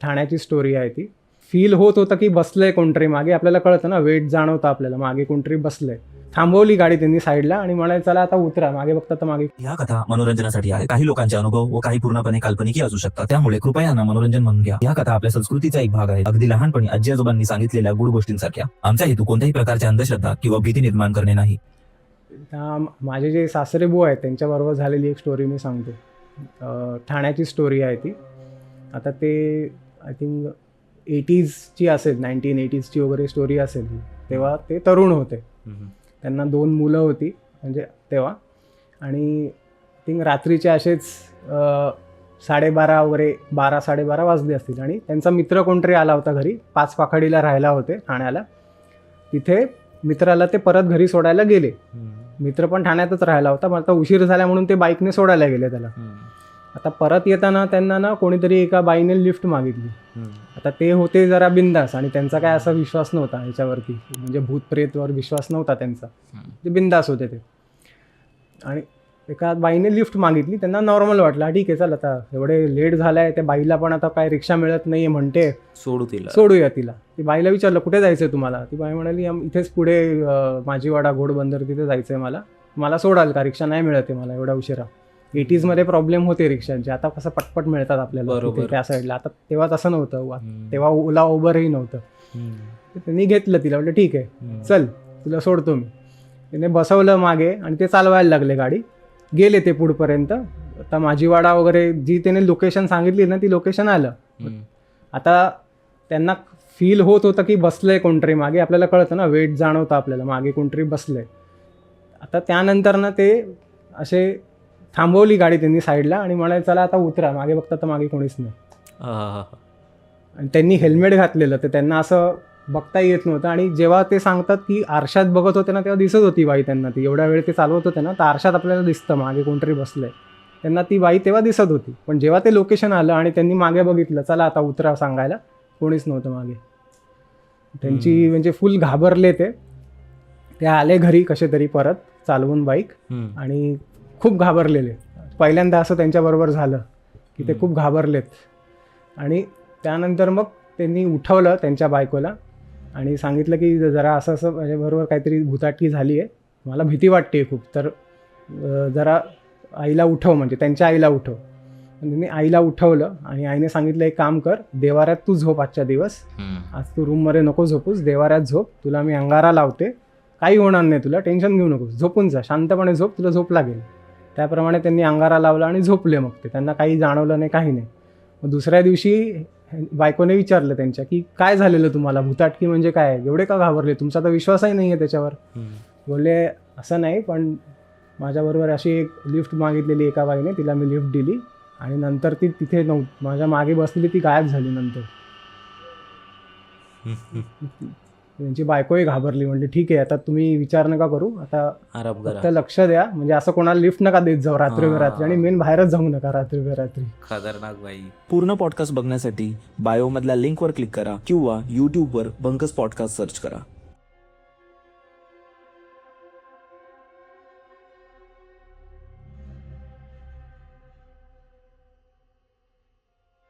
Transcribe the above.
ठाण्याची story आहे ती. Feel होत होतं की बसलंय कोणतरी मागे, आपल्याला कळतं ना, वेट जाणवतं आपल्याला, मागे कोणतरी बसलंय. थांबवली गाडी त्यांनी साईडला आणि म्हणाले चला आता उतरा. मागे बघता तर मागे या कथा मनोरंजनासाठी आहे. काही लोकांचे अनुभव व काही पूर्णपणे काल्पनिक असू शकतात, त्यामुळे कृपया यांना मनोरंजन म्हणून घ्या. या कथा आपल्या संस्कृतीचा एक भाग आहे, अगदी लहानपणी आजी आजोबांनी सांगितलेल्या गुड गोष्टींसारख्या. आमचा हेतू कोणत्याही प्रकारची अंधश्रद्धा किंवा भीती निर्माण करणे नाही. माझे जे सासरे बुवा आहेत त्यांच्याबरोबर झालेली एक स्टोरी मी सांगतो. ठाण्याची स्टोरी आहे ती. आता ते आय थिंक 80sची असेल, 1980sची वगैरे स्टोरी असेल. तेव्हा ते तरुण होते. त्यांना 2 मुलं होती म्हणजे तेव्हा. आणि थिंक रात्रीचे असेच 12:30 वगैरे 12-12:30 वाजले असतील. आणि त्यांचा मित्र कोणतरी आला होता घरी. 5 पाखडीला राहायला होते ठाण्याला. तिथे मित्राला ते परत घरी सोडायला गेले. मित्र पण ठाण्यातच राहायला होता. मग आता उशीर झाला म्हणून ते बाईकने सोडायला गेले त्याला. आता परत येताना त्यांना ना कोणीतरी एका बाईने लिफ्ट मागितली. आता ते होते जरा बिंदास आणि त्यांचा काय असा विश्वास नव्हता ह्याच्यावरती, म्हणजे भूत प्रेतवर विश्वास नव्हता त्यांचा. ते बिंदास होते ते. आणि एका बाईने लिफ्ट मागितली. त्यांना नॉर्मल वाटलं, ठीक आहे चल आता एवढे लेट झालाय, त्या बाईला पण आता काय रिक्षा मिळत नाहीये म्हणते, सोडूया तिला. ती बाईला विचारलं कुठे जायचंय तुम्हाला. ती बाई म्हणाली इथेच पुढे माझीवाडा घोडबंदर तिथे जायचंय मला सोडाल का, रिक्षा नाही मिळते मला एवढ्या उशिरा. 80s मध्ये प्रॉब्लेम होते रिक्षांचे. आता कसं पटपट मिळतात आपल्याला त्या साईडला. आता तेव्हा तसं नव्हतं. तेव्हा ओला उबरही नव्हतं. त्यांनी घेतलं तिला, म्हटलं ठीक आहे चल तुला सोडतो मी. तिने बसवलं मागे आणि ते चालवायला लागले गाडी. गेले ते पुढपर्यंत. आता माझीवाडा वगैरे जी त्याने लोकेशन सांगितली ना ती लोकेशन आलं. आता त्यांना फील होत होतं की बसलंय कोणतरी मागे, आपल्याला कळतं ना, वेट जाणवतं आपल्याला, मागे कोणतरी बसलंय. आता त्यानंतर ना ते असे थांबवली गाडी त्यांनी साईडला आणि म्हणाले चला आता उतरा. मागे बघता तर मागे कोणीच नाही. आणि त्यांनी हेल्मेट घातलेलं, तर त्यांना असं बघता येत नव्हतं. आणि जेव्हा ते सांगतात की आरशात बघत होते ना तेव्हा दिसत होती बाई त्यांना. ती एवढ्या वेळ ते चालवत होते ना, तर आरशात आपल्याला दिसतं मागे कोणतरी बसलंय. त्यांना ती बाई तेव्हा दिसत होती. पण जेव्हा ते लोकेशन आलं आणि त्यांनी मागे बघितलं चला आता उतरा सांगायला, कोणीच नव्हतं मागे. त्यांची म्हणजे फुल घाबरले ते आले घरी कसे तरी परत चालवून बाईक. आणि खूप घाबरलेले. पहिल्यांदा असं त्यांच्याबरोबर झालं की ते खूप घाबरलेत. आणि त्यानंतर मग त्यांनी उठवलं त्यांच्या बायकोला आणि सांगितलं की जरा असं माझ्याबरोबर काहीतरी भुताटकी झाली आहे, मला भीती वाटते खूप, तर जरा आईला उठव, म्हणजे त्यांच्या आईला उठव. त्यांनी आईला उठवलं आणि आईने सांगितलं एक काम कर, देवाऱ्यात तू झोप आजच्या दिवस. आज तू रूममध्ये नको झोपूस, देवाऱ्यात झोप, तुला मी अंगारा लावते, काही होणार नाही तुला, टेन्शन घेऊ नकोस, झोपून जा, शांतपणे झोप, तुला झोप लागेल. त्याप्रमाणे त्यांनी अंगारा लावला आणि झोपले. मग ते त्यांना काही जाणवलं नाही, काही नाही. मग दुसऱ्या दिवशी बायकोने विचारलं त्यांच्या की काय झालेलं तुम्हाला, भुताटकी म्हणजे काय, एवढे का घाबरले, तुमचा तर विश्वासही नाही आहे त्याच्यावर. बोलले असं नाही, पण माझ्याबरोबर अशी एक लिफ्ट मागितलेली एका बाईने, तिला मी लिफ्ट दिली आणि नंतर ती तिथे माझ्या मागे बसलेली, ती गायब झाली नंतर. त्यांची बायकोही घाबरली. म्हणजे ठीक आहे आता तुम्ही विचार नका करू, आता फक्त लक्ष द्या, म्हणजे असं कोणाला लिफ्ट नका देत जाऊ रात्री आणि मेन बाहेरच जाऊ नका रात्री. खतरनाक बाई. पूर्ण पॉडकास्ट बघण्यासाठी बायोमधल्या लिंकवर क्लिक करा किंवा यूट्यूबवर बंकस पॉडकास्ट सर्च करा.